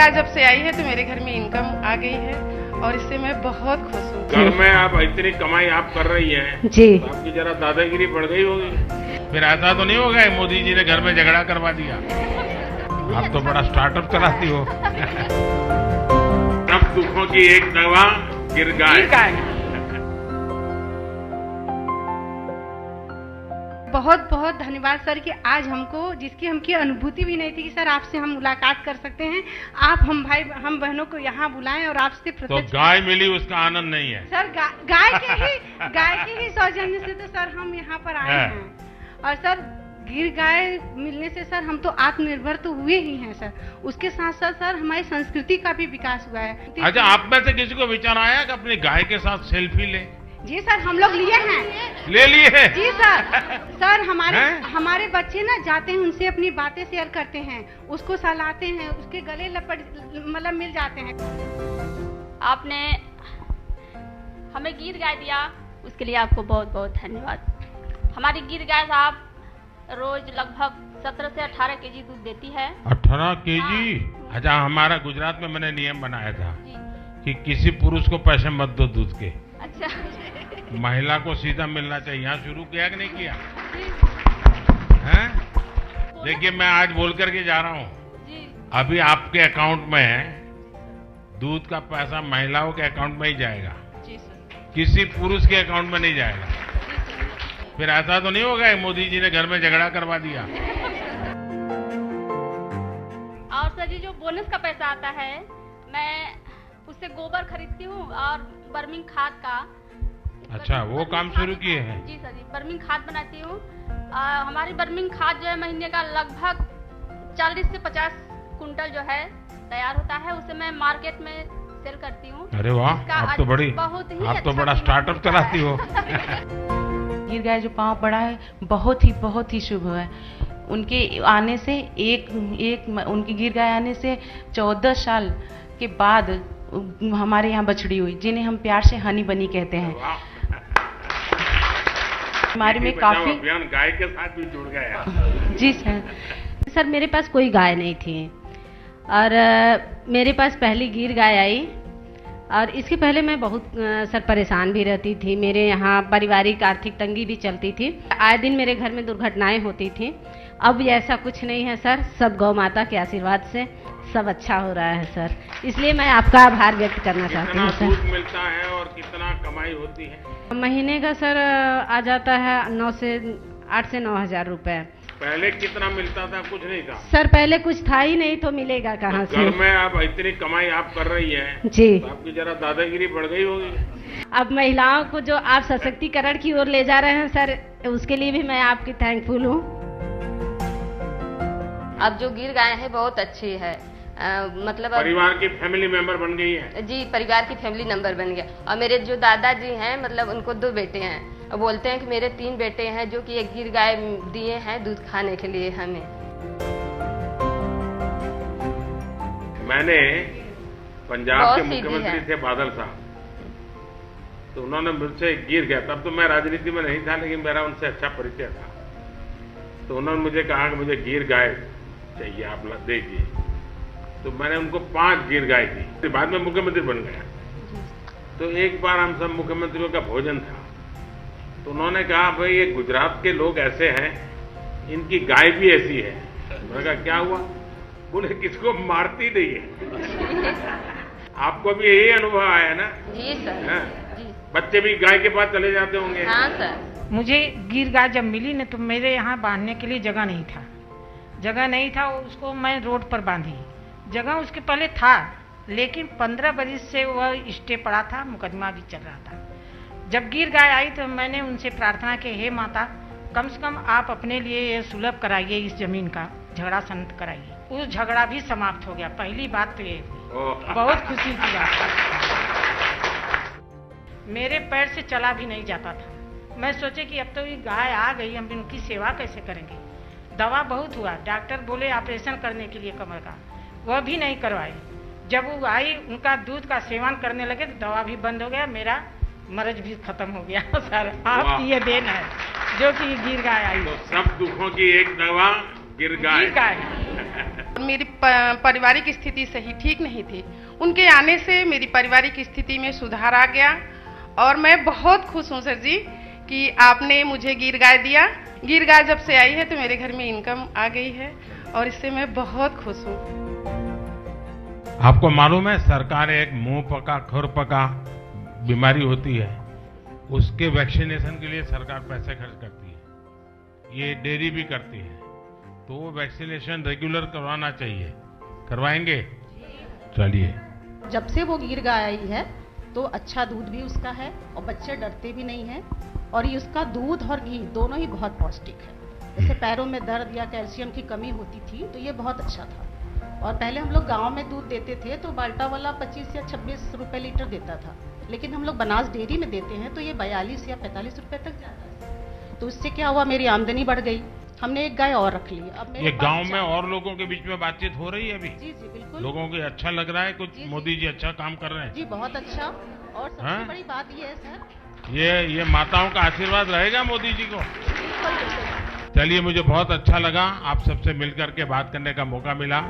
गाय जब से आई है तो मेरे घर में इनकम आ गई है और इससे मैं बहुत खुश हूँ। घर में आप इतनी कमाई आप कर रही हैं जी, तो आपकी जरा दादागिरी बढ़ गई होगी। फिर ऐसा तो नहीं होगा मोदी जी ने घर में झगड़ा करवा दिया? आप तो बड़ा स्टार्टअप चलाती हो। सब दुखों की एक दवा गिर गाय। बहुत बहुत धन्यवाद सर कि आज हमको जिसकी हमकी अनुभूति भी नहीं थी कि सर आपसे हम मुलाकात कर सकते हैं, आप हम बहनों को यहाँ बुलाएं और आपसे तो प्रत्यक्ष गाय मिली उसका आनंद नहीं है सर। गाय के ही सौजन्य से तो सर हम यहाँ पर आए हैं। और सर गिर गाय मिलने से सर हम तो आत्मनिर्भर तो हुए ही हैं सर, उसके साथ साथ सर हमारी संस्कृति का भी विकास हुआ है। अच्छा, आप में से किसी को विचार आया कि अपनी गाय के साथ सेल्फी ले? जी सर, हम लोग लिए हैं। ले लिए हैं? जी सर हमारे बच्चे ना जाते हैं, उनसे अपनी बातें शेयर करते हैं, उसको सहलाते हैं, उसके गले मतलब मिल जाते हैं। आपने हमें गिर गाय दिया, उसके लिए आपको बहुत बहुत धन्यवाद। हमारी गिर गाय साहब रोज लगभग 17 से 18 केजी दूध देती है। 18 केजी? हाँ। अच्छा, हमारा गुजरात में मैंने नियम बनाया था कि किसी पुरुष को पैसे मत दो दूध के। अच्छा। महिला को सीधा मिलना चाहिए। यहाँ शुरू किया कि नहीं किया? हैं? देखिए, मैं आज बोल करके जा रहा हूँ, अभी आपके अकाउंट में दूध का पैसा महिलाओं के अकाउंट में ही जाएगा, किसी पुरुष के अकाउंट में नहीं जाएगा। फिर ऐसा तो नहीं होगा मोदी जी ने घर में झगड़ा करवा दिया? और सर जी जो बोनस का पैसा आता है, मैं उससे गोबर खरीदती हूँ और बर्मिंग खाद का। अच्छा, वो काम शुरू किए हैं? जी सर जी, बर्मिंग खाद बनाती हूँ। हमारी बर्मिंग खाद जो है महीने का लगभग 40 से 50 कुंटल जो है तैयार होता है, उसे मैं मार्केट में सेल करती हूँ। अरे वाह, आप तो बड़ा स्टार्टअप चलाती हो। गिर गाय जो पाँव पड़ा है बहुत ही शुभ है। उनके आने से उनकी गिर गाय आने से 14 साल के बाद हमारे यहाँ बछड़ी हुई, जिन्हें हम प्यार से हनी बनी कहते हैं। हमारे में काफी अभियान गाय के साथ भी जुड़ गया। जी सर मेरे पास कोई गाय नहीं थी और मेरे पास पहली गिर गाय आई और इसके पहले मैं बहुत सर परेशान भी रहती थी। मेरे यहाँ पारिवारिक आर्थिक तंगी भी चलती थी, आए दिन मेरे घर में दुर्घटनाएं होती थी। अब ऐसा कुछ नहीं है सर, सब गौ माता के आशीर्वाद से सब अच्छा हो रहा है सर, इसलिए मैं आपका आभार व्यक्त करना चाहती हूँ सर। कितना दूध मिलता है और कितना कमाई होती है? महीने का सर आ जाता है 8 से 9 हजार रुपए। पहले कितना मिलता था? कुछ नहीं था सर, पहले कुछ था ही नहीं तो मिलेगा कहाँ से? घर में आप इतनी कमाई आप कर रही हैं जी, तो आपकी जरा दादागिरी बढ़ गई होगी। अब महिलाओं को जो आप सशक्तिकरण की ओर ले जा रहे हैं सर, उसके लिए भी मैं आपकी थैंकफुल हूँ। अब जो गिर गाय है बहुत अच्छी है, मतलब परिवार की फैमिली मेंबर बन गई है। जी, परिवार की फैमिली नंबर बन गया। और मेरे जो दादाजी हैं, मतलब उनको 2 बेटे हैं, और बोलते हैं कि मेरे 3 बेटे हैं जो कि एक गिर गाय दिए हैं दूध खाने के लिए हमें। मैंने पंजाब के मुख्यमंत्री थे बादल साहब, तो उन्होंने मुझसे गिर गया, तब तो मैं राजनीति में नहीं था लेकिन मेरा उनसे अच्छा परिचय था, तो उन्होंने मुझे कहा कि मुझे गिर गाय चाहिए, आप दीजिए। तो मैंने उनको 5 गिर गाय दी। बाद में मुख्यमंत्री बन गया, तो एक बार हम सब मुख्यमंत्रियों का भोजन था, तो उन्होंने कहा भाई ये गुजरात के लोग ऐसे हैं, इनकी गाय भी ऐसी है। मैंने कहा क्या हुआ? बोले किसको मारती नहीं है। आपको भी यही अनुभव आया ना? जी सर। जी। बच्चे भी गाय के पास चले जाते होंगे? हाँ सर। मुझे गिर गाय जब मिली न, तो मेरे यहाँ बांधने के लिए जगह नहीं था, उसको मैं रोड पर बांधी। जगह उसके पहले था, लेकिन 15 बरस से वह स्टे पड़ा था, मुकदमा भी चल रहा था। जब गिर गाय आई तो मैंने उनसे प्रार्थना की, हे माता, कम से कम आप अपने लिए ये सुलभ कराइए, इस जमीन का झगड़ा शांत कराइए। उस झगड़ा भी समाप्त हो गया। पहली बात तो ये हुई, बहुत खुशी की बात। मेरे पैर से चला भी नहीं जाता था। मैं सोचे कि अब तो ये गाय आ गई, हम इनकी सेवा कैसे करेंगे। दवा बहुत हुआ, डॉक्टर बोले ऑपरेशन करने के लिए कमर का, वह भी नहीं करवाई। जब वो आई, उनका दूध का सेवन करने लगे तो दवा भी बंद हो गया, मेरा मर्ज भी खत्म हो गया। सर आपकी ये देन है जो कि गिर गाय आई। तो सब दुखों की एक दवा गिर गाय। मेरी पारिवारिक स्थिति सही ठीक नहीं थी। उनके आने से मेरी पारिवारिक स्थिति में सुधार आ गया और मैं बहुत खुश हूँ सर जी कि आपने मुझे गिर गाय दिया। गिर गाय जब से आई है तो मेरे घर में इनकम आ गई है और इससे मैं बहुत खुश हूँ। आपको मालूम है सरकार एक मुंह पका खुर पका बीमारी होती है, उसके वैक्सीनेशन के लिए सरकार पैसे खर्च करती है, ये डेयरी भी करती है, तो वो वैक्सीनेशन रेगुलर करवाना चाहिए। करवाएंगे? चलिए। जब से वो गिर गाय आई है तो अच्छा दूध भी उसका है और बच्चे डरते भी नहीं हैं और ये उसका दूध और घी दोनों ही बहुत पौष्टिक है। जैसे पैरों में दर्द या कैल्शियम की कमी होती थी तो ये बहुत अच्छा था। और पहले हम लोग गांव में दूध देते थे तो बाल्टा वाला 25 या 26 रुपए लीटर देता था, लेकिन हम लोग बनास डेयरी में देते हैं तो ये 42 या 45 रुपए तक जाता है। तो उससे क्या हुआ, मेरी आमदनी बढ़ गई। हमने एक गाय और रख ली। अब ये गांव में और लोगों के बीच में बातचीत हो रही है अभी? जी जी बिल्कुल। लोगों को अच्छा लग रहा है कुछ? मोदी जी अच्छा काम कर रहे हैं जी, बहुत अच्छा। और सबसे बड़ी बात ये है सर, ये माताओं का आशीर्वाद रहेगा मोदी जी को। चलिए, मुझे बहुत अच्छा लगा आप सबसे मिलकर के बात करने का मौका मिला।